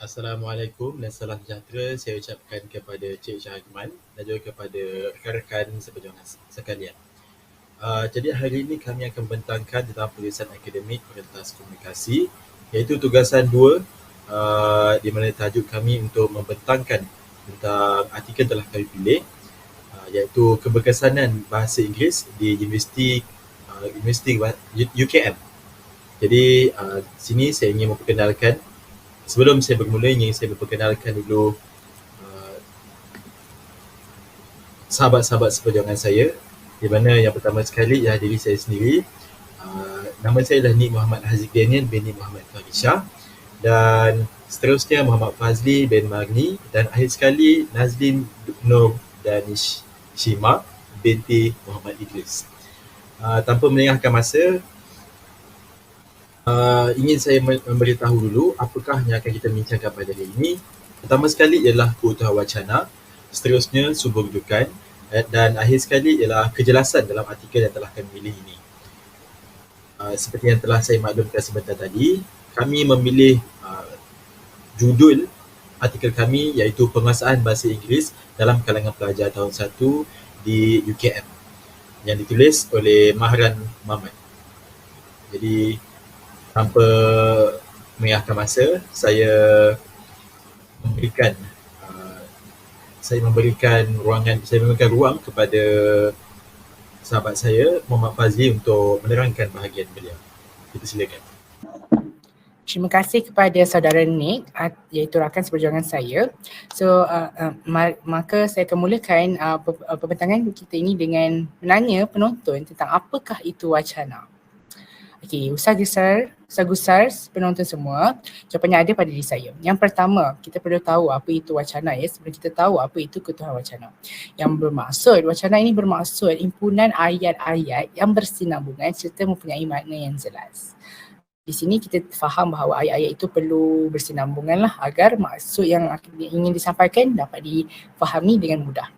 Assalamualaikum dan salam sejahtera saya ucapkan kepada Cik Syahriman dan juga kepada rakan-rakan seperjuangan sekalian. Jadi hari ini kami akan membentangkan tentang tulisan akademik pentas komunikasi, iaitu tugasan 2, di mana tajuk kami untuk membentangkan tentang artikel telah kami pilih, iaitu keberkesanan bahasa Inggeris di Universiti UKM. Jadi sini saya ingin memperkenalkan, sebelum saya bermula ingin saya memperkenalkan dulu sahabat-sahabat seperjuangan saya, di mana yang pertama sekali ialah diri saya sendiri. Nama saya adalah Nik Muhammad Haziq Daniel bin Nik Muhammad Fahrisha, dan seterusnya Muhammad Fazli bin Magni, dan akhir sekali Nazlin Nur Danishima binti Muhammad Idris. Tanpa melengahkan masa, ingin saya memberitahu dulu apakah yang akan kita bincangkan pada hari ini. Pertama sekali ialah keutuhan wacana, seterusnya sumber rujukan, dan akhir sekali ialah kejelasan dalam artikel yang telah kami pilih ini. Seperti yang telah saya maklumkan sebentar tadi, kami memilih judul artikel kami iaitu penguasaan bahasa Inggeris dalam kalangan pelajar tahun 1 di UKM, yang ditulis oleh Mahran Mamat. Jadi tanpa melengahkan masa, saya memberikan ruang kepada sahabat saya Muhammad Fazli untuk menerangkan bahagian beliau. Kita silakan. Terima kasih kepada saudara Nik, iaitu rakan seperjuangan saya. Maka saya akan mulakan pembentangan kita ini dengan menanya penonton tentang apakah itu wacana. Okey, Ustaz-Gusar, penonton semua, jawapannya ada pada diri saya. Yang pertama, kita perlu tahu apa itu wacana ya, sebelum kita tahu apa itu keutuhan wacana. Wacana ini bermaksud himpunan ayat-ayat yang bersinambungan serta mempunyai makna yang jelas. Di sini kita faham bahawa ayat-ayat itu perlu bersinambungan lah agar maksud yang ingin disampaikan dapat difahami dengan mudah.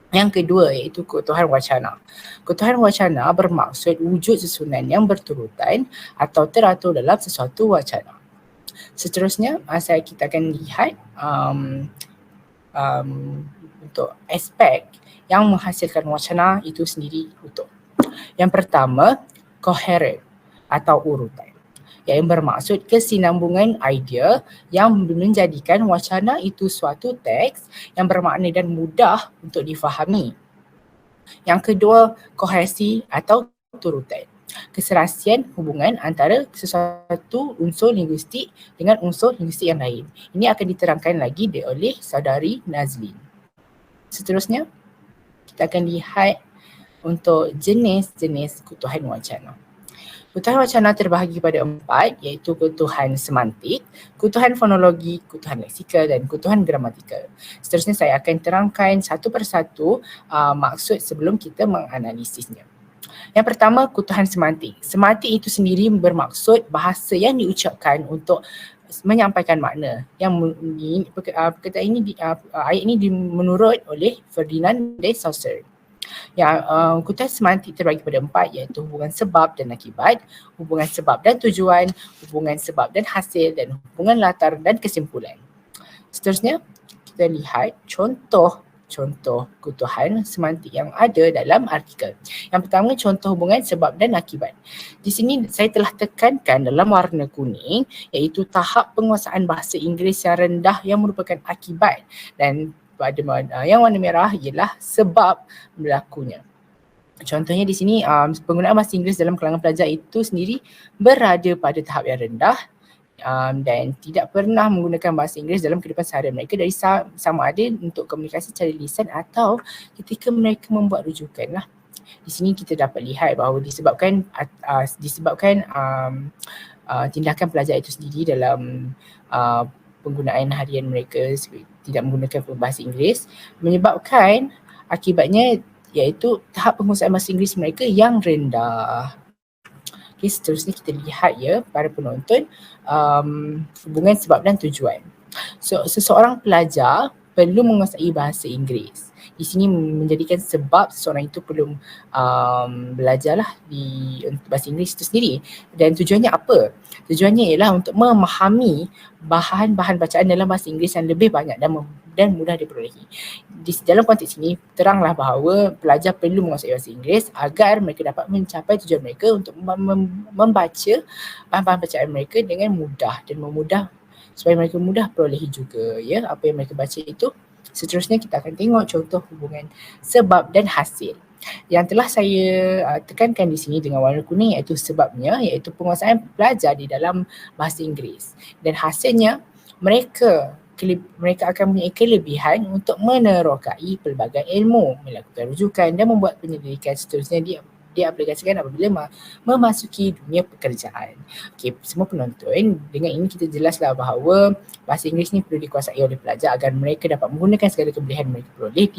Yang kedua iaitu keutuhan wacana. Keutuhan wacana bermaksud wujud susunan yang berturutan atau teratur dalam sesuatu wacana. Seterusnya kita akan lihat untuk aspek yang menghasilkan wacana itu sendiri utuh. Yang pertama, coherent atau urutan, yang bermaksud kesinambungan idea yang menjadikan wacana itu suatu teks yang bermakna dan mudah untuk difahami. Yang kedua, kohesi atau turutan, keserasian hubungan antara sesuatu unsur linguistik dengan unsur linguistik yang lain. Ini akan diterangkan lagi oleh saudari Nazlin. Seterusnya, kita akan lihat untuk jenis-jenis keutuhan wacana. Keutuhan wacana terbahagi kepada 4, iaitu keutuhan semantik, keutuhan fonologi, keutuhan leksikal dan keutuhan gramatikal. Seterusnya saya akan terangkan satu persatu maksud sebelum kita menganalisisnya. Yang pertama, keutuhan semantik. Semantik itu sendiri bermaksud bahasa yang diucapkan untuk menyampaikan makna. Yang ayat ini menurut oleh Ferdinand de Saussure. Yang keutuhan semantik terbagi pada 4, iaitu hubungan sebab dan akibat, hubungan sebab dan tujuan, hubungan sebab dan hasil, dan hubungan latar dan kesimpulan. Seterusnya, kita lihat contoh keutuhan semantik yang ada dalam artikel. Yang pertama, contoh hubungan sebab dan akibat. Di sini saya telah tekankan dalam warna kuning, iaitu tahap penguasaan bahasa Inggeris yang rendah yang merupakan akibat, dan pada yang warna merah ialah sebab berlakunya. Contohnya di sini penggunaan bahasa Inggeris dalam kalangan pelajar itu sendiri berada pada tahap yang rendah dan tidak pernah menggunakan bahasa Inggeris dalam kehidupan seharian mereka, dari sama ada untuk komunikasi secara lisan atau ketika mereka membuat rujukan lah. Di sini kita dapat lihat bahawa disebabkan tindakan pelajar itu sendiri dalam penggunaan harian mereka tidak menggunakan bahasa Inggeris, menyebabkan akibatnya iaitu tahap penguasaan bahasa Inggeris mereka yang rendah. Okay, seterusnya kita lihat ya para penonton hubungan sebab dan tujuan. So, seseorang pelajar perlu menguasai bahasa Inggeris. di sini menjadikan sebab seseorang itu perlu belajarlah di bahasa Inggeris itu sendiri. Dan tujuannya apa? Tujuannya ialah untuk memahami bahan-bahan bacaan dalam bahasa Inggeris yang lebih banyak dan mudah diperolehi. Di dalam konteks ini, teranglah bahawa pelajar perlu menguasai bahasa Inggeris agar mereka dapat mencapai tujuan mereka untuk membaca bahan-bahan bacaan mereka dengan mudah dan supaya mereka mudah perolehi juga ya apa yang mereka baca itu. Seterusnya kita akan tengok contoh hubungan sebab dan hasil yang telah saya tekankan di sini dengan warna kuning, iaitu sebabnya iaitu penguasaan pelajar di dalam bahasa Inggeris, dan hasilnya mereka akan mempunyai kelebihan untuk menerokai pelbagai ilmu, melakukan rujukan dan membuat penyelidikan. Seterusnya diaplikasikan apabila memasuki dunia pekerjaan. Okey, semua penonton, dengan ini kita jelaslah bahawa bahasa Inggeris ni perlu dikuasai oleh pelajar agar mereka dapat menggunakan segala kebolehan mereka peroleh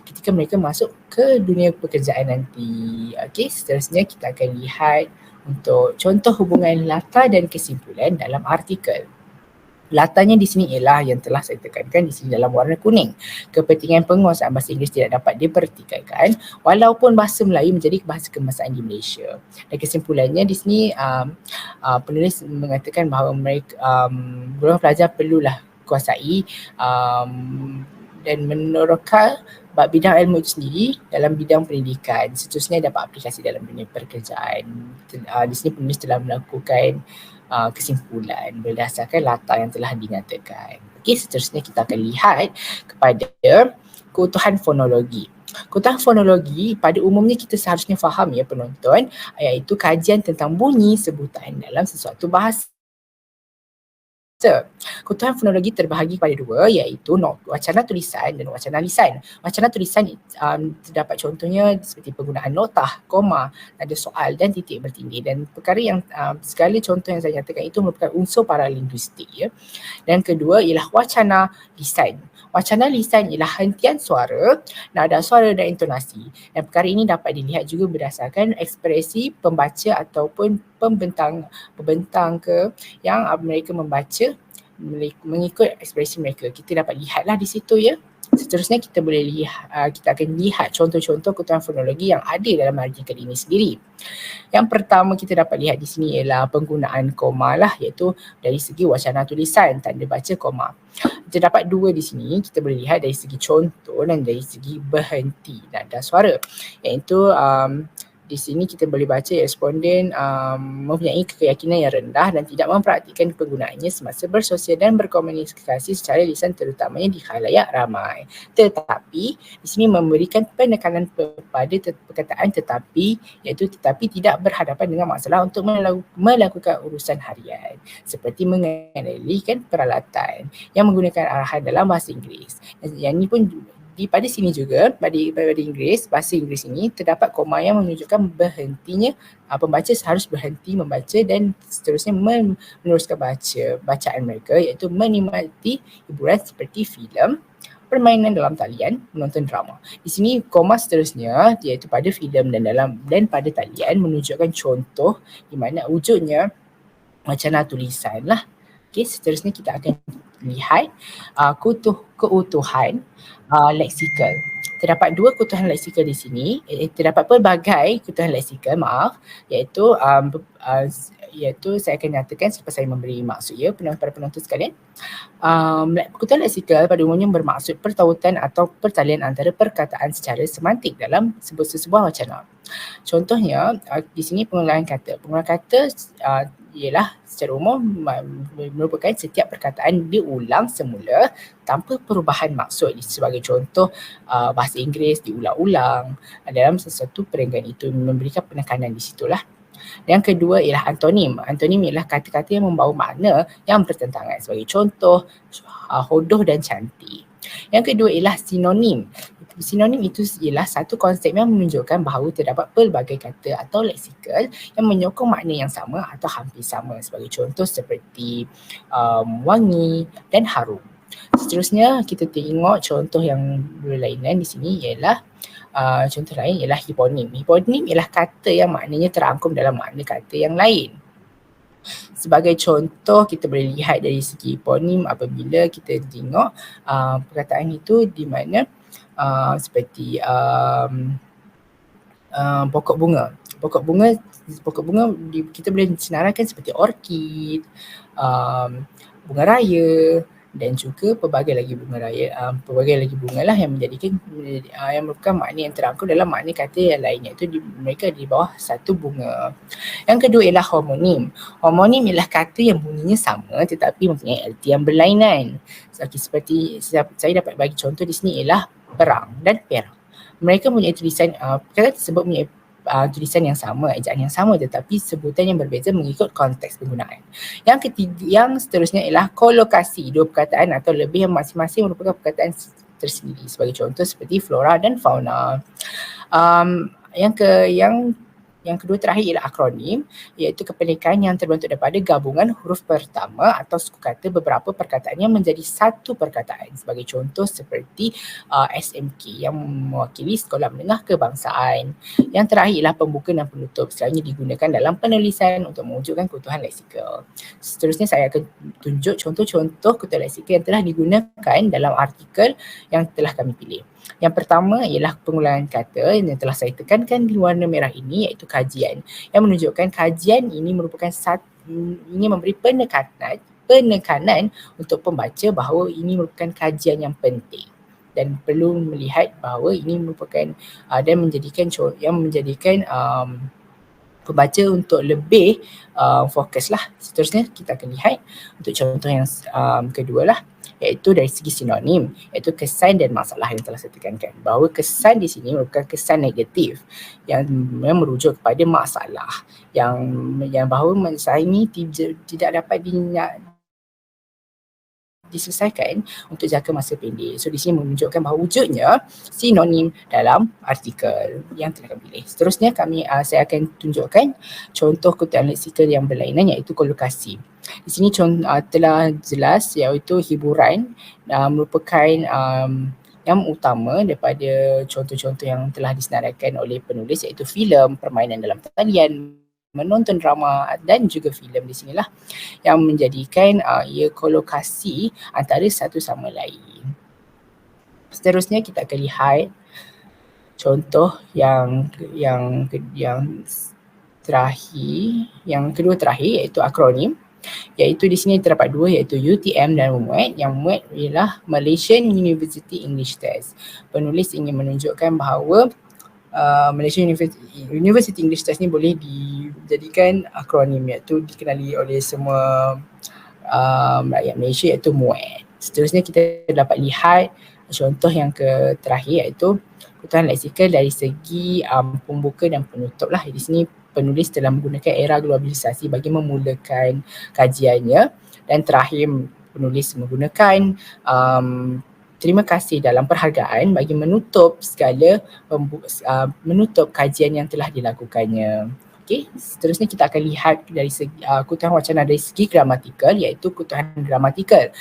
ketika mereka masuk ke dunia pekerjaan nanti. Okey, seterusnya kita akan lihat untuk contoh hubungan latar dan kesimpulan dalam artikel. Latarnya di sini ialah yang telah saya tekankan di sini dalam warna kuning. Kepentingan penguasaan bahasa Inggeris tidak dapat dipertikaikan walaupun bahasa Melayu menjadi bahasa kebangsaan di Malaysia. Dan kesimpulannya di sini penulis mengatakan bahawa mereka golongan pelajar perlulah kuasai dan meneroka bidang ilmu itu sendiri dalam bidang pendidikan. Seterusnya dapat aplikasi dalam dunia pekerjaan. Di sini penulis telah melakukan kesimpulan berdasarkan latar yang telah dinyatakan. Okey, seterusnya kita akan lihat kepada keutuhan fonologi. Keutuhan fonologi pada umumnya kita seharusnya faham ya penonton, iaitu kajian tentang bunyi sebutan dalam sesuatu bahasa. Keutuhan fonologi terbahagi pada dua, iaitu wacana tulisan dan wacana lisan. Wacana tulisan terdapat contohnya seperti penggunaan notah, koma, ada soal dan titik bertindih, dan perkara yang segala contoh yang saya nyatakan itu merupakan unsur paralinguistik ya. Dan kedua ialah wacana lisan. Wacana lisan ialah hentian suara, nada suara dan intonasi. Dan perkara ini dapat dilihat juga berdasarkan ekspresi pembaca ataupun pembentang ke yang mereka membaca mengikut ekspresi mereka. Kita dapat lihatlah di situ ya. Seterusnya kita akan lihat contoh-contoh keutuhan fonologi yang ada dalam artikel ini sendiri. Yang pertama kita dapat lihat di sini ialah penggunaan koma lah, iaitu dari segi wacana tulisan, tanda baca koma. Terdapat dua di sini, kita boleh lihat dari segi contoh dan dari segi berhenti nada suara, iaitu di sini kita boleh baca responden mempunyai keyakinan yang rendah dan tidak mempraktikkan penggunaannya semasa bersosial dan berkomunikasi secara lisan, terutamanya di khalayak ramai. Tetapi di sini memberikan penekanan pada perkataan tetapi, iaitu tetapi tidak berhadapan dengan masalah untuk melakukan urusan harian seperti mengendalikan peralatan yang menggunakan arahan dalam bahasa Inggeris. Yang ini pun pada sini juga, pada Inggeris, bahasa Inggeris ini terdapat koma yang menunjukkan berhentinya pembaca harus berhenti membaca dan seterusnya meneruskan bacaan mereka, iaitu menikmati hiburan seperti filem, permainan dalam talian, menonton drama. Di sini koma seterusnya iaitu pada filem dan pada talian menunjukkan contoh di mana wujudnya wacana tulisan lah. Okey, seterusnya kita akan lihat keutuhan leksikal. Terdapat dua keutuhan leksikal di sini. Terdapat pelbagai keutuhan leksikal, iaitu saya akan nyatakan selepas saya memberi maksud ya para penonton sekalian. Keutuhan leksikal pada umumnya bermaksud pertautan atau pertalian antara perkataan secara semantik dalam sebuah wacana. Contohnya di sini penggunaan kata. Penggunaan kata ialah secara umum merupakan setiap perkataan diulang semula tanpa perubahan maksud. Sebagai contoh, bahasa Inggeris diulang-ulang dalam sesuatu perenggan itu, memberikan penekanan di situlah. Yang kedua ialah antonim. Antonim ialah kata-kata yang membawa makna yang bertentangan. Sebagai contoh, hodoh dan cantik. Yang kedua ialah sinonim. Sinonim itu ialah satu konsep yang menunjukkan bahawa terdapat pelbagai kata atau leksikal yang menyokong makna yang sama atau hampir sama. Sebagai contoh seperti wangi dan harum. Seterusnya kita tengok contoh yang berlainan di sini ialah contoh lain ialah hiponim. Hiponim ialah kata yang maknanya terangkum dalam makna kata yang lain. Sebagai contoh kita boleh lihat dari segi hiponim apabila kita tengok perkataan itu di mana seperti pokok bunga. Pokok bunga kita boleh senaraikan seperti orkid, bunga raya dan juga pelbagai lagi bunga lah yang menjadikan yang merupakan makna yang terangkum dalam makna kata yang lain, iaitu mereka di bawah satu bunga. Yang kedua ialah homonim. Homonim ialah kata yang bunyinya sama tetapi mempunyai erti yang berlainan. Seperti saya dapat bagi contoh di sini ialah perang dan perak. Mereka mempunyai tulisan, kata tersebut mempunyai tulisan yang sama, ejaan yang sama tetapi sebutan yang berbeza mengikut konteks penggunaan. Yang seterusnya ialah kolokasi. Dua perkataan atau lebih yang masing-masing merupakan perkataan tersendiri. Sebagai contoh seperti flora dan fauna. Yang kedua terakhir ialah akronim, iaitu kepanikan yang terbentuk daripada gabungan huruf pertama atau suku kata beberapa perkataan yang menjadi satu perkataan. Sebagai contoh seperti SMK yang mewakili Sekolah Menengah Kebangsaan. Yang terakhir ialah pembuka dan penutup, selalunya digunakan dalam penulisan untuk mewujudkan keutuhan leksikal. Seterusnya saya akan tunjuk contoh-contoh keutuhan leksikal yang telah digunakan dalam artikel yang telah kami pilih. Yang pertama ialah pengulangan kata yang telah saya tekankan di warna merah ini, iaitu kajian, yang menunjukkan kajian ini merupakan ini memberi penekanan untuk pembaca bahawa ini merupakan kajian yang penting dan perlu melihat bahawa ini merupakan dan menjadikan pembaca untuk lebih fokus lah. Seterusnya kita akan lihat untuk contoh yang kedua lah, iaitu dari segi sinonim, iaitu kesan dan masalah yang telah saya tekankan. Bahawa kesan di sini merupakan kesan negatif yang merujuk kepada masalah yang bahawa masalah ini tidak dapat diselesaikan untuk jangka masa pendek. So di sini menunjukkan bahawa wujudnya sinonim dalam artikel yang telah kami pilih. Seterusnya saya akan tunjukkan contoh keutuhan leksikal yang berlainan, iaitu kolokasi. Di sini telah jelas, iaitu hiburan merupakan yang utama daripada contoh-contoh yang telah disenaraikan oleh penulis, iaitu filem, permainan dalam talian, menonton drama dan juga filem. Di sinilah yang menjadikan ia kolokasi antara satu sama lain. Seterusnya kita akan lihat contoh yang kedua terakhir, iaitu akronim. Iaitu di sini terdapat dua, iaitu UTM dan MUET. Yang MUET ialah Malaysian University English Test. Penulis ingin menunjukkan bahawa Malaysian University English Test ni boleh dijadikan akronim, iaitu dikenali oleh semua rakyat Malaysia, iaitu MUET. Seterusnya kita dapat lihat contoh yang terakhir, iaitu keutuhan leksikal dari segi pembuka dan penutup lah. Di sini penulis telah menggunakan era globalisasi bagi memulakan kajiannya, dan terakhir penulis menggunakan terima kasih dalam perhargaan bagi menutup menutup kajian yang telah dilakukannya. Okey, seterusnya kita akan lihat dari segi keutuhan wacana dari segi gramatikal, iaitu keutuhan gramatikal.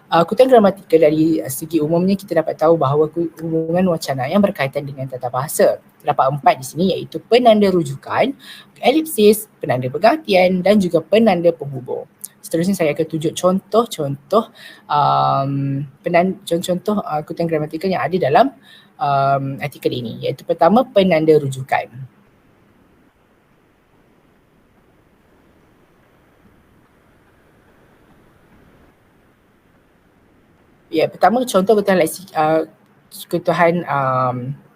Keutuhan gramatikal dari segi umumnya kita dapat tahu bahawa hubungan wacana yang berkaitan dengan tata bahasa. Terdapat 4 di sini, iaitu penanda rujukan, elipsis, penanda pergantian dan juga penanda penghubung. Seterusnya saya akan tunjuk contoh-contoh keutuhan gramatikal yang ada dalam artikel ini, iaitu pertama penanda rujukan. Ya, pertama contoh keutuhan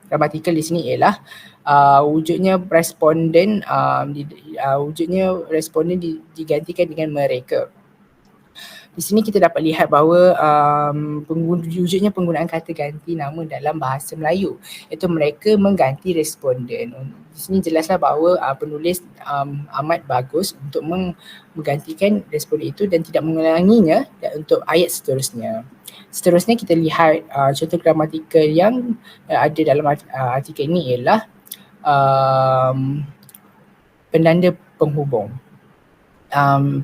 gramatikal di sini ialah wujudnya responden digantikan dengan mereka. Di sini kita dapat lihat bahawa wujudnya penggunaan kata ganti nama dalam bahasa Melayu, iaitu mereka mengganti responden. Di sini jelaslah bahawa penulis amat bagus untuk menggantikan responden itu dan tidak mengulanginya untuk ayat seterusnya. Seterusnya kita lihat contoh gramatikal yang ada dalam artikel ini ialah penanda penghubung.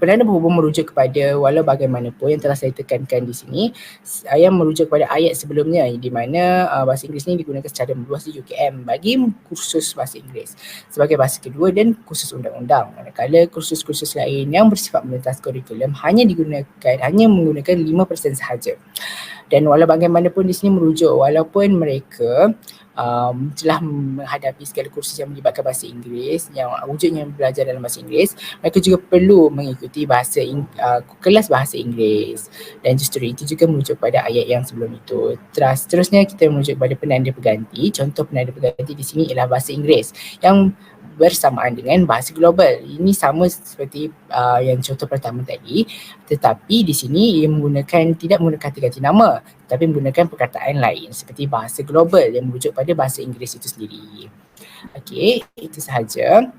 Penanda penghubung merujuk kepada walau bagaimanapun yang telah saya tekankan di sini, saya merujuk kepada ayat sebelumnya di mana bahasa Inggeris ini digunakan secara meluas di UKM bagi kursus bahasa Inggeris sebagai bahasa kedua dan kursus undang-undang. Manakala kursus-kursus lain yang bersifat melintas kurikulum hanya menggunakan 5% sahaja. Dan walau bagaimanapun di sini merujuk walaupun mereka telah menghadapi segala kursus yang melibatkan bahasa Inggeris, yang wujudnya belajar dalam bahasa Inggeris, mereka juga perlu mengikuti kelas bahasa Inggeris. Dan justru itu juga merujuk pada ayat yang sebelum itu. Seterusnya kita merujuk pada penanda pengganti. Contoh penanda pengganti di sini ialah bahasa Inggeris yang bersamaan dengan bahasa global. Ini sama seperti yang contoh pertama tadi, tetapi di sini ia tidak menggunakan ganti nama, tapi menggunakan perkataan lain seperti bahasa global yang merujuk pada bahasa Inggeris itu sendiri. Okey, itu sahaja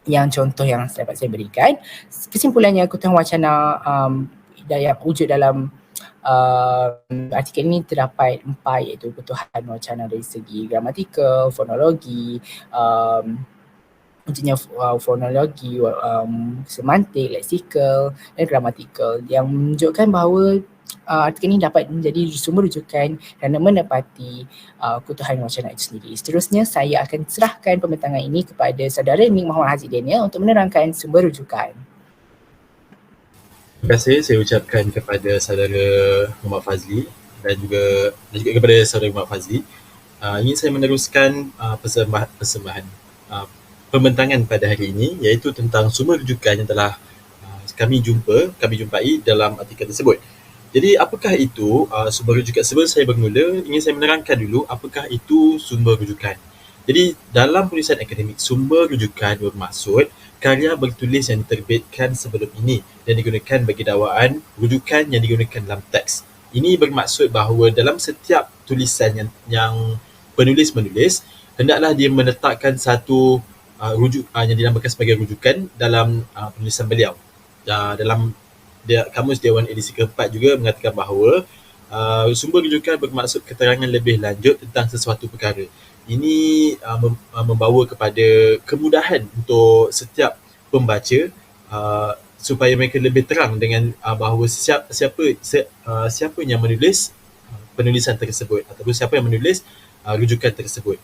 yang contoh yang dapat saya berikan. Kesimpulannya, kebutuhan wacana yang wujud dalam artikel ini terdapat 4, iaitu kebutuhan wacana dari segi gramatikal, fonologi, wujudnya fonologi, semantik, leksikal dan gramatikal yang menunjukkan bahawa artikel ini dapat menjadi sumber rujukan kerana menepati kebutuhan wacana itu sendiri. Seterusnya saya akan serahkan pembentangan ini kepada saudara Nik Muhammad Haziq Daniel untuk menerangkan sumber rujukan. Terima kasih saya ucapkan kepada saudara Muhammad Fazli dan juga kepada saudara Muhammad Fazli. Ingin saya meneruskan persembahan pembentangan pada hari ini, iaitu tentang sumber rujukan yang telah kami jumpai dalam artikel tersebut. Jadi apakah itu sumber rujukan? Sebelum saya bermula, ingin saya menerangkan dulu apakah itu sumber rujukan. Jadi dalam penulisan akademik, sumber rujukan bermaksud karya bertulis yang diterbitkan sebelum ini dan digunakan bagi dakwaan rujukan yang digunakan dalam teks. Ini bermaksud bahawa dalam setiap tulisan yang penulis menulis, hendaklah dia meletakkan satu yang dinamakan sebagai rujukan dalam penulisan beliau. Dalam Kamus Dewan edisi keempat juga mengatakan bahawa sumber rujukan bermaksud keterangan lebih lanjut tentang sesuatu perkara. Ini membawa kepada kemudahan untuk setiap pembaca supaya mereka lebih terang dengan bahawa siapa yang menulis penulisan tersebut ataupun siapa yang menulis rujukan tersebut.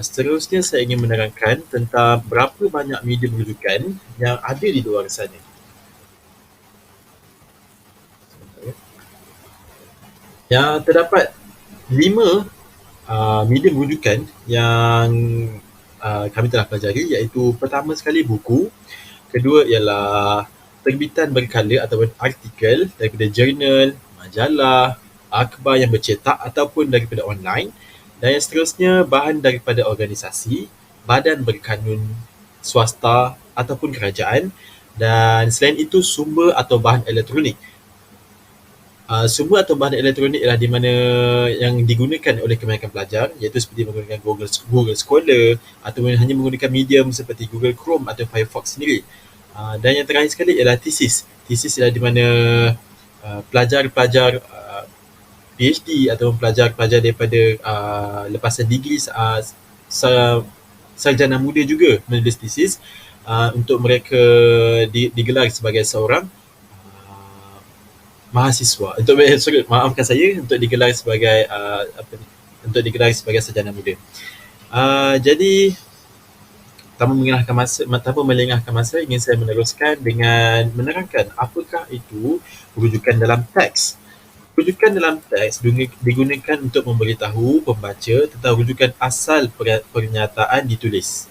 Seterusnya saya ingin menerangkan tentang berapa banyak medium rujukan yang ada di luar sana. Yang terdapat 5 medium rujukan yang kami telah pelajari, iaitu pertama sekali buku, kedua ialah terbitan berkala ataupun artikel daripada jurnal, majalah, akhbar yang bercetak ataupun daripada online, dan yang seterusnya bahan daripada organisasi, badan berkanun swasta ataupun kerajaan, dan selain itu sumber atau bahan elektronik. Sumber atau bahan elektronik ialah di mana yang digunakan oleh kebanyakan pelajar, iaitu seperti menggunakan Google Scholar ataupun hanya menggunakan medium seperti Google Chrome atau Firefox sendiri. Dan yang terakhir sekali ialah tesis. Tesis ialah di mana pelajar-pelajar PhD ataupun pelajar-pelajar daripada lepasan degree sarjana muda juga menulis tesis untuk mereka digelar sebagai seorang mahasiswa. Maafkan saya, untuk digelar sebagai sarjana muda. Jadi tanpa melengahkan masa, ingin saya meneruskan dengan menerangkan apakah itu rujukan dalam teks. Rujukan dalam teks digunakan untuk memberitahu pembaca tentang rujukan asal pernyataan ditulis.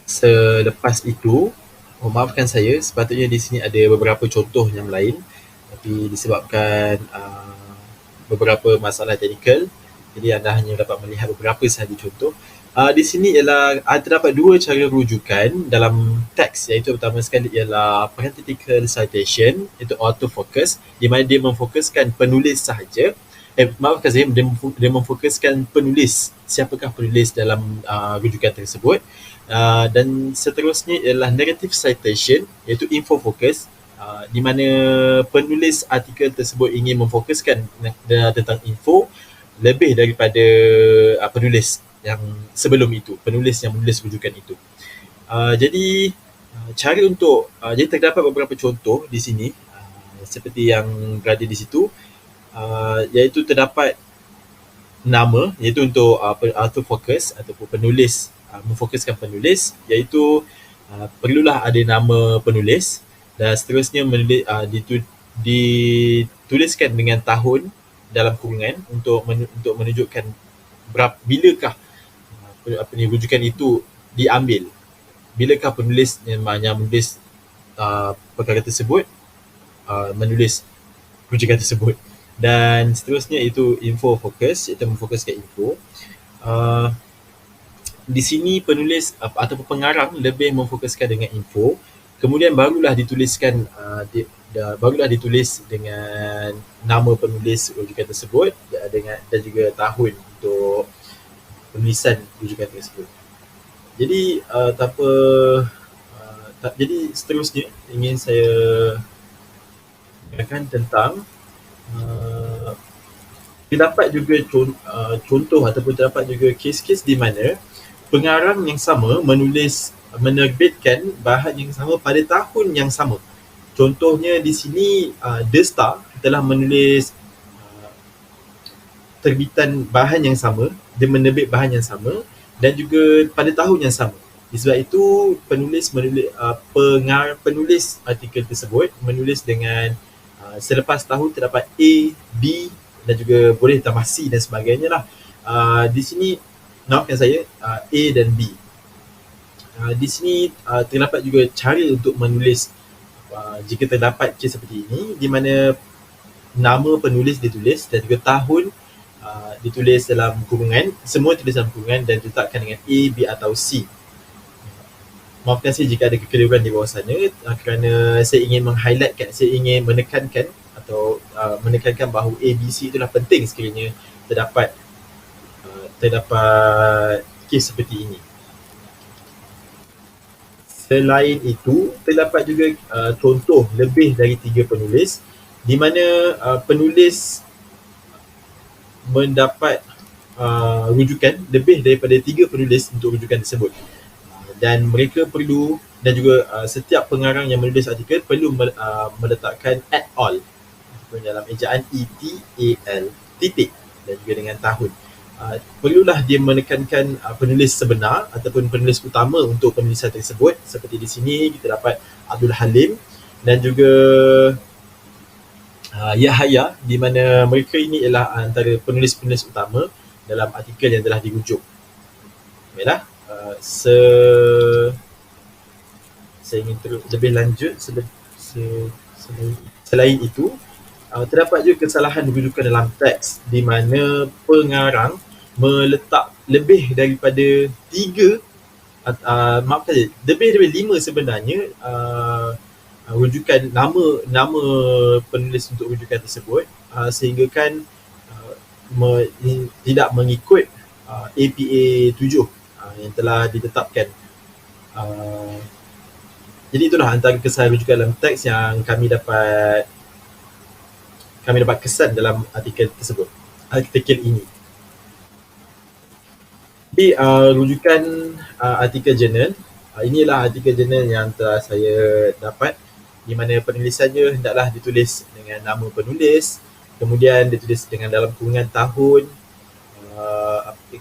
Selepas itu, maafkan saya, sepatutnya di sini ada beberapa contoh yang lain, tapi disebabkan beberapa masalah teknikal, jadi anda hanya dapat melihat beberapa sahaja contoh. Di sini ialah terdapat 2 cara rujukan dalam teks, iaitu pertama sekali ialah parenthetical citation, iaitu autofocus, di mana dia memfokuskan penulis sahaja. Maafkan saya, dia memfokuskan penulis, siapakah penulis dalam rujukan tersebut. Dan seterusnya ialah narrative citation, iaitu info focus, di mana penulis artikel tersebut ingin memfokuskan tentang info lebih daripada penulis yang sebelum itu, penulis yang menulis rujukan itu. Jadi terdapat beberapa contoh di sini seperti yang berada di situ, iaitu terdapat nama, iaitu untuk autofocus ataupun penulis, memfokuskan penulis, iaitu perlulah ada nama penulis. dan seterusnya dituliskan dengan tahun dalam kurungan untuk menunjukkan bilakah rujukan itu diambil, bilakah penulis yang menulis perkara tersebut menulis rujukan tersebut. Dan seterusnya itu info fokus, iaitu memfokuskan info. Di sini penulis ataupun pengarang lebih memfokuskan dengan info, kemudian barulah ditulis dengan nama penulis rujukan tersebut dan juga tahun untuk penulisan rujukan tersebut. Jadi jadi seterusnya ingin saya akan tentang terdapat juga contoh ataupun terdapat juga kes-kes di mana pengarang yang sama menerbitkan bahan yang sama pada tahun yang sama. Contohnya di sini The Star telah menulis terbitan bahan yang sama, dia menerbit bahan yang sama dan juga pada tahun yang sama. Sebab itu penulis artikel tersebut menulis dengan selepas tahun terdapat A, B dan juga boleh tambah C dan sebagainya lah. Di sini maafkan saya, A dan B. Di sini terdapat juga cara untuk menulis jika terdapat kes seperti ini, di mana nama penulis ditulis dan juga tahun ditulis dalam kurungan, semua tulis dalam kurungan dan diletakkan dengan A, B atau C. Maafkan saya jika ada kekeliruan di bawah sana, kerana saya ingin saya ingin menekankan bahawa A, B, C itulah penting sekiranya terdapat kes seperti ini. Selain itu, terdapat juga contoh lebih dari 3 penulis di mana penulis mendapat rujukan lebih daripada 3 penulis untuk rujukan tersebut. Dan mereka perlu, dan juga setiap pengarang yang menulis artikel perlu meletakkan at all dalam ejaan ETAL titik dan juga dengan tahun. Perlulah dia menekankan penulis sebenar ataupun penulis utama untuk penulisan tersebut. Seperti di sini kita dapat Abdul Halim dan juga Yahaya, di mana mereka ini ialah antara penulis-penulis utama dalam artikel yang telah dirujuk. Baiklah, saya ingin terus lebih lanjut. Selain itu, terdapat juga kesalahan rujukan dalam teks di mana pengarang meletak lebih daripada 3 lebih daripada 5 sebenarnya rujukan nama penulis untuk rujukan tersebut, sehingga kan tidak mengikut APA 7 yang telah ditetapkan. Jadi itulah antara kesalahan rujukan dalam teks yang kami dapat kesan dalam artikel tersebut, artikel ini. Jadi rujukan artikel jurnal, inilah artikel jurnal yang telah saya dapat, di mana penulisannya hendaklah ditulis dengan nama penulis, kemudian ditulis dengan dalam kurungan tahun,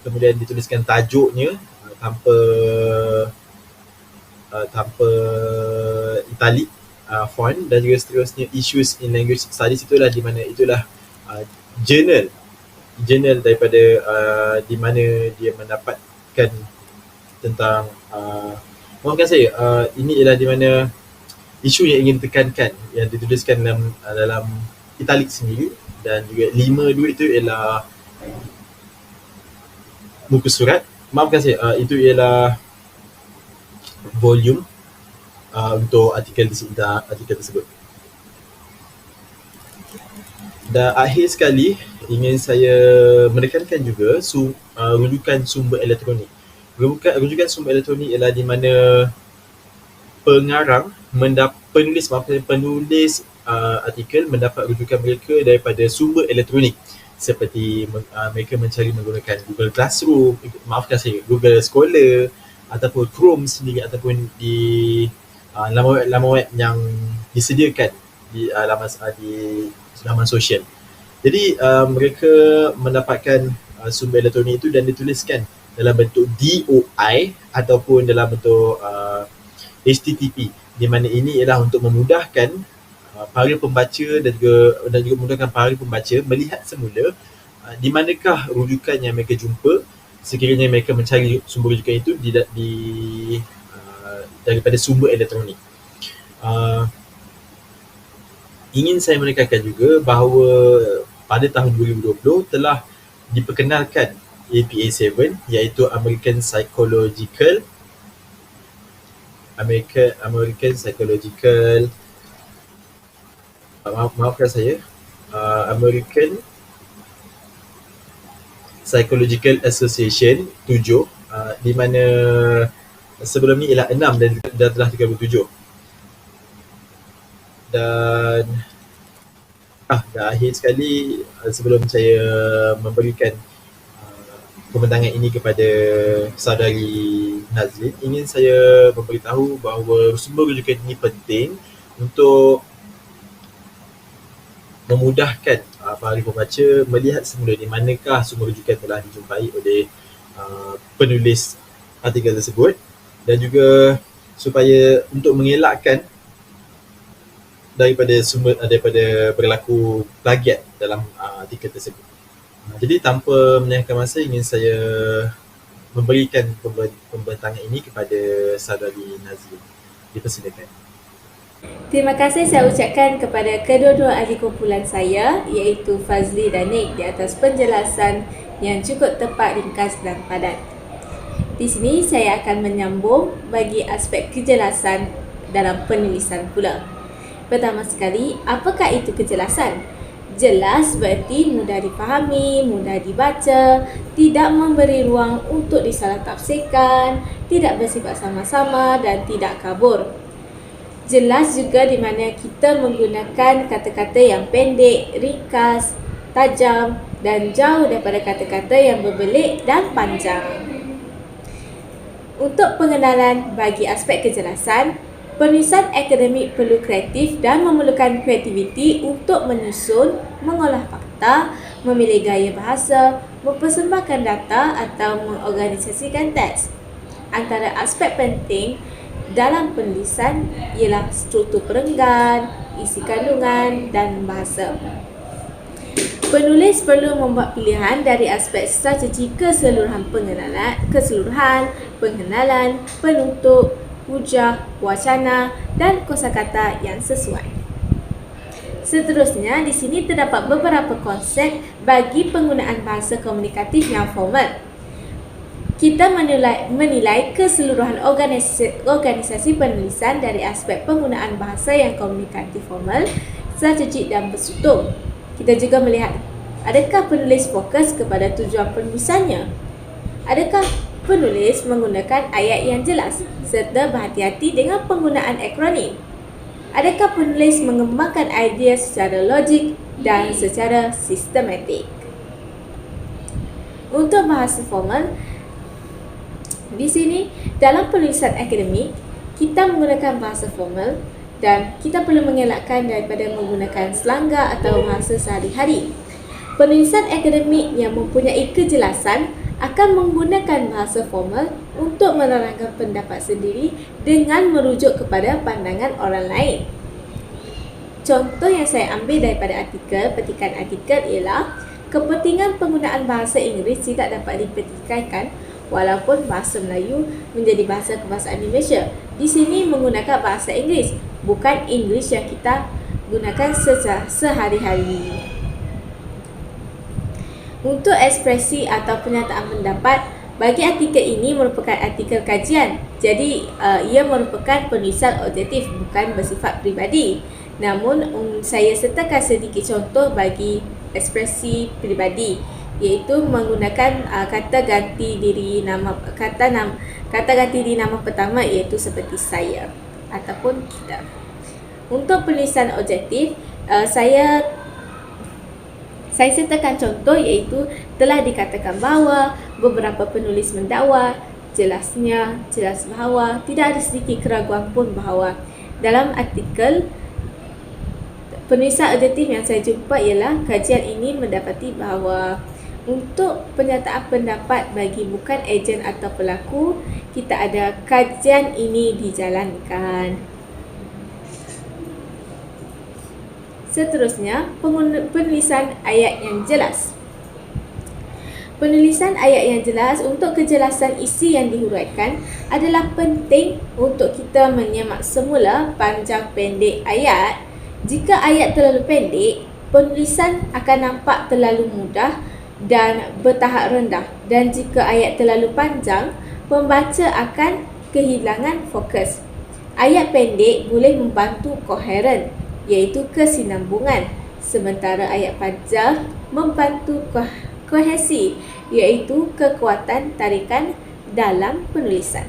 kemudian dituliskan tajuknya tanpa italic font, dan juga seterusnya issues in language studies. Itulah di mana jurnal daripada di mana dia mendapatkan tentang maafkan saya, ini ialah di mana isu yang ingin ditekankan yang dituliskan dalam italic sendiri, dan juga 5.2 itu ialah muka surat. Maafkan saya, itu ialah volume untuk artikel tersebut. Dan akhir sekali ingin saya menekankan juga rujukan sumber elektronik. Rujukan sumber elektronik ialah di mana penulis artikel mendapat rujukan mereka daripada sumber elektronik, seperti mereka mencari menggunakan Google Classroom, Google Scholar ataupun Chrome sendiri, ataupun di laman web yang disediakan di laman sosial. Jadi mereka mendapatkan sumber elektronik itu dan dituliskan dalam bentuk DOI ataupun dalam bentuk HTTP. di mana ini ialah untuk memudahkan para pembaca dan juga memudahkan para pembaca melihat semula di manakah rujukan yang mereka jumpa sekiranya mereka mencari sumber rujukan itu daripada sumber elektronik. Ingin saya menekankan juga bahawa pada tahun 2020 telah diperkenalkan APA 7 iaitu American Psychological maafkan saya, American Psychological Association 7, di mana sebelum ni ialah 6 dan telah 37. Dan akhir sekali, sebelum saya memberikan pembentangan ini kepada saudari Nazlin, ingin saya memberitahu bahawa sumber rujukan ini penting untuk memudahkan para pembaca melihat semula di manakah sumber rujukan telah dijumpai oleh penulis artikel tersebut, dan juga supaya untuk mengelakkan daripada berlaku plagiat dalam artikel tersebut. Jadi tanpa menyayangkan masa, ingin saya memberikan pembentangan ini kepada saudari Nazlin. Dipersilakan. Terima kasih saya ucapkan kepada kedua-dua ahli kumpulan saya, iaitu Fazli dan Nik, di atas penjelasan yang cukup tepat, ringkas dan padat. Di sini saya akan menyambung bagi aspek kejelasan dalam penulisan pula. Pertama sekali, apakah itu kejelasan? Jelas berarti mudah difahami, mudah dibaca, tidak memberi ruang untuk disalah tafsirkan, tidak bersifat sama-sama dan tidak kabur. Jelas juga di mana kita menggunakan kata-kata yang pendek, ringkas, tajam dan jauh daripada kata-kata yang berbelit dan panjang. Untuk pengenalan bagi aspek kejelasan, penulisan akademik perlu kreatif dan memerlukan kreativiti untuk menyusun, mengolah fakta, memilih gaya bahasa, mempersembahkan data atau mengorganisasikan teks. Antara aspek penting dalam penulisan ialah struktur perenggan, isi kandungan dan bahasa. Penulis perlu membuat pilihan dari aspek strategi keseluruhan, pengenalan, penutup, hujah, wacana dan kosakata yang sesuai. Seterusnya, di sini terdapat beberapa konsep bagi penggunaan bahasa komunikatif yang formal. Kita menilai keseluruhan organisasi penulisan dari aspek penggunaan bahasa yang komunikatif formal, strategik dan bersutung. Kita juga melihat, adakah penulis fokus kepada tujuan penulisannya? Adakah penulis menggunakan ayat yang jelas serta berhati-hati dengan penggunaan akronim? Adakah penulis mengembangkan idea secara logik dan secara sistematik? Untuk bahasa formal, di sini dalam penulisan akademik, kita menggunakan bahasa formal dan kita perlu mengelakkan daripada menggunakan selanggar atau bahasa sehari-hari. Penulisan akademik yang mempunyai kejelasan akan menggunakan bahasa formal untuk menerangkan pendapat sendiri dengan merujuk kepada pandangan orang lain. Contoh yang saya ambil daripada petikan artikel ialah kepentingan penggunaan bahasa Inggeris tidak dapat dipertikaikan walaupun bahasa Melayu menjadi bahasa kebahasaan di Malaysia. Di sini menggunakan bahasa Inggeris, bukan Inggeris yang kita gunakan secara sehari-hari. Untuk ekspresi atau pernyataan pendapat, bagi artikel ini merupakan artikel kajian. Jadi, ia merupakan penulisan objektif, bukan bersifat peribadi. Namun, saya sertakan sedikit contoh bagi ekspresi peribadi, iaitu menggunakan kata ganti diri nama pertama, iaitu seperti saya ataupun kita. Untuk penulisan objektif, saya sertakan contoh, iaitu telah dikatakan bahawa beberapa penulis mendakwa jelas bahawa tidak ada sedikit keraguan pun bahawa dalam artikel penulisan objektif yang saya jumpa ialah kajian ini mendapati bahawa untuk penyataan pendapat bagi bukan ejen atau pelaku, kita ada kajian ini dijalankan. Seterusnya, penulisan ayat yang jelas. Penulisan ayat yang jelas untuk kejelasan isi yang dihuraikan adalah penting untuk kita menyemak semula panjang pendek ayat. Jika ayat terlalu pendek, penulisan akan nampak terlalu mudah dan bertahap rendah. Dan jika ayat terlalu panjang, pembaca akan kehilangan fokus. Ayat pendek boleh membantu koheren, iaitu kesinambungan, sementara ayat panjang membantu kohesi, iaitu kekuatan tarikan dalam penulisan.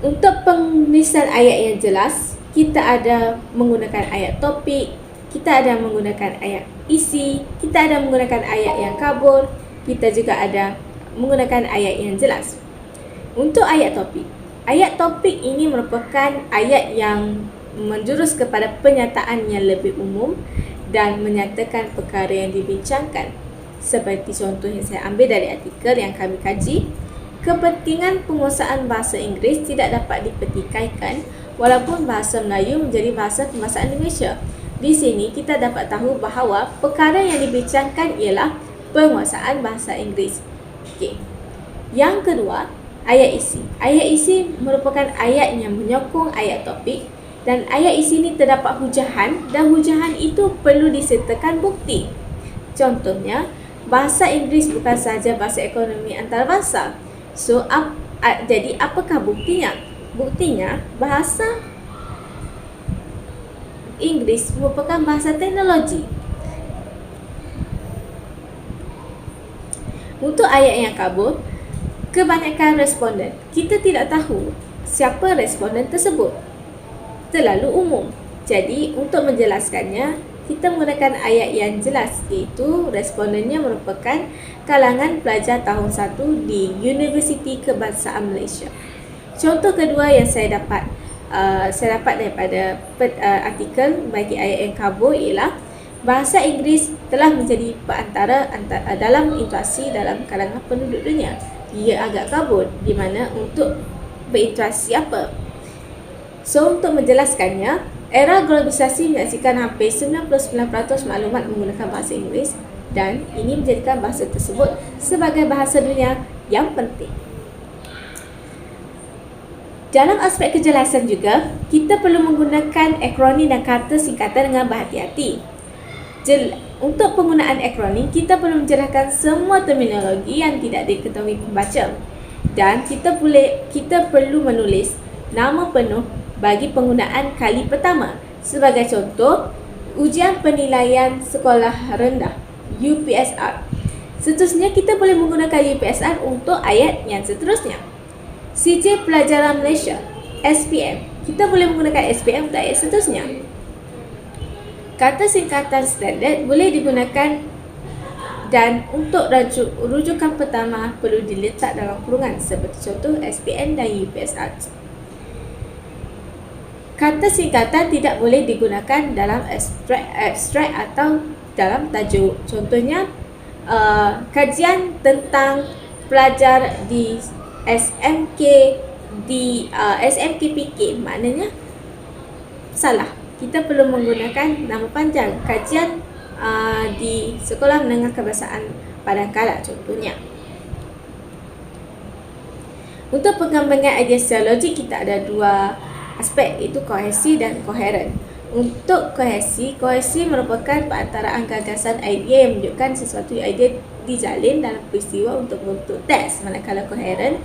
Untuk penulisan ayat yang jelas, kita ada menggunakan ayat topik, kita ada menggunakan ayat isi, kita ada menggunakan ayat yang kabur, kita juga ada menggunakan ayat yang jelas. Untuk ayat topik ini merupakan ayat yang menjurus kepada penyataan yang lebih umum dan menyatakan perkara yang dibincangkan. Seperti contoh yang saya ambil dari artikel yang kami kaji, kepentingan penguasaan bahasa Inggeris tidak dapat dipertikaikan walaupun bahasa Melayu menjadi bahasa kebangsaan Indonesia. Di sini kita dapat tahu bahawa perkara yang dibincangkan ialah penguasaan bahasa Inggeris. Okey. Yang kedua, ayat isi. Ayat isi merupakan ayat yang menyokong ayat topik, dan ayat isi ini terdapat hujahan dan hujahan itu perlu disertakan bukti. Contohnya, bahasa Inggeris bukan sahaja bahasa ekonomi antarabangsa. So, jadi apakah buktinya? Buktinya, bahasa Inggeris merupakan bahasa teknologi. Untuk ayat yang kabur, kebanyakan responden, kita tidak tahu siapa responden tersebut. Terlalu umum. Jadi, untuk menjelaskannya, kita menggunakan ayat yang jelas, iaitu respondennya merupakan kalangan pelajar tahun 1 di Universiti Kebangsaan Malaysia. Contoh kedua yang saya dapat daripada artikel bagi ayat yang kabur ialah bahasa Inggeris telah menjadi perantara dalam interaksi dalam kalangan penduduk dunia. Ia agak kabur, di mana untuk berinteraksi apa? So, untuk menjelaskannya, era globalisasi menyaksikan hampir 99% maklumat menggunakan bahasa Inggeris, dan ini menjadikan bahasa tersebut sebagai bahasa dunia yang penting. Dalam aspek kejelasan juga, kita perlu menggunakan akronim dan kata singkatan dengan berhati-hati. Untuk penggunaan akronim, kita perlu menjelaskan semua terminologi yang tidak diketahui pembaca, dan kita perlu menulis nama penuh bagi penggunaan kali pertama. Sebagai contoh, ujian penilaian sekolah rendah UPSR. Seterusnya, kita boleh menggunakan UPSR untuk ayat yang seterusnya. Sijil Pelajaran Malaysia SPM, kita boleh menggunakan SPM untuk ayat seterusnya. Kata singkatan standard boleh digunakan, dan untuk rujukan pertama perlu diletak dalam kurungan, seperti contoh SPM dan UPSR. Kata singkatan tidak boleh digunakan dalam abstrak atau dalam tajuk. Contohnya, kajian tentang pelajar di SMKPK, maknanya salah. Kita perlu menggunakan nama panjang, kajian di Sekolah Menengah Kebangsaan Padangkala contohnya. Untuk pengembangan idea secara logik, kita ada dua aspek, iaitu kohesi dan koheren. Untuk kohesi merupakan perantaraan gagasan idea yang menunjukkan sesuatu idea dijalin dalam peristiwa untuk membentuk teks. Manakala koheren,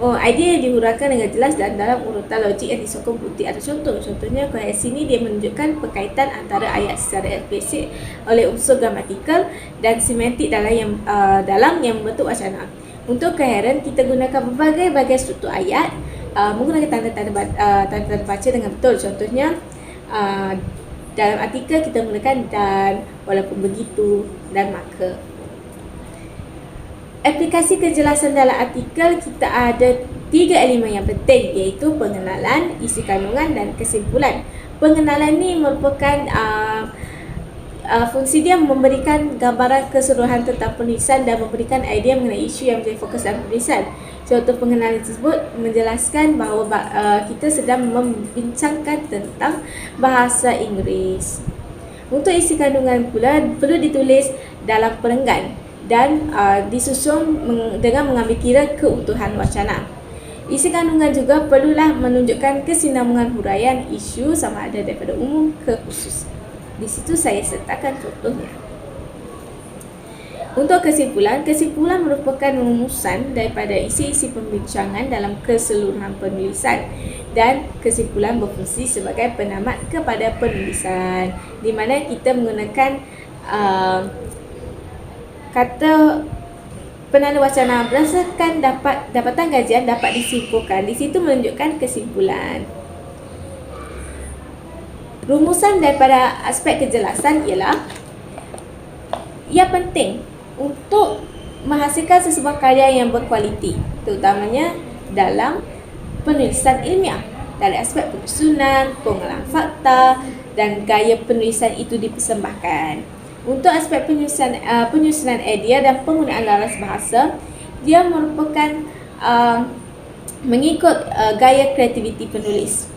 idea yang dihuraikan dengan jelas dan dalam urutan logik yang disokong bukti atau contoh. Contohnya, kohesi ini dia menunjukkan perkaitan antara ayat secara eksplisit oleh unsur gramatikal dan semantik dalam yang membentuk wacana. Untuk koheren, kita gunakan berbagai struktur ayat, menggunakan tanda-tanda baca dengan betul. Contohnya, dalam artikel kita menggunakan dan, walaupun begitu, dan maka. Aplikasi kejelasan dalam artikel, kita ada 3 elemen yang penting, iaitu pengenalan, isi kandungan dan kesimpulan. Pengenalan ni merupakan fungsi dia memberikan gambaran keseluruhan tentang penulisan dan memberikan idea mengenai isu yang menjadi fokus dalam penulisan. Contoh pengenalan tersebut menjelaskan bahawa kita sedang membincangkan tentang bahasa Inggeris. Untuk isi kandungan pula perlu ditulis dalam perenggan dan disusun dengan mengambil kira keutuhan wacana. Isi kandungan juga perlulah menunjukkan kesinambungan huraian isu sama ada daripada umum ke khusus. Di situ saya sertakan contohnya. Untuk kesimpulan merupakan rumusan daripada isi-isi pembincangan dalam keseluruhan penulisan, dan kesimpulan berfungsi sebagai penamat kepada penulisan, di mana kita menggunakan kata penanda wacana berdasarkan dapatan kajian dapat disimpulkan. Di situ menunjukkan kesimpulan. Rumusan daripada aspek kejelasan ialah ia penting untuk menghasilkan sesebuah karya yang berkualiti, terutamanya dalam penulisan ilmiah. Dari aspek penyusunan, pengolahan fakta dan gaya penulisan itu dipersembahkan. Untuk aspek penyusunan idea dan penggunaan laras bahasa, dia merupakan mengikut gaya kreativiti penulis.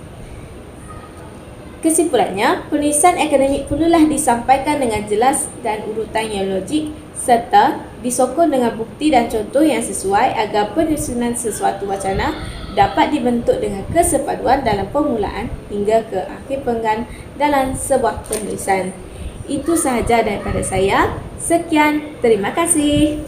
Kesimpulannya, penulisan akademik perlulah disampaikan dengan jelas dan urutan yang logik serta disokong dengan bukti dan contoh yang sesuai agar penyusunan sesuatu wacana dapat dibentuk dengan kesepaduan dalam permulaan hingga ke akhir penggan dalam sebuah penulisan. Itu sahaja daripada saya. Sekian, terima kasih.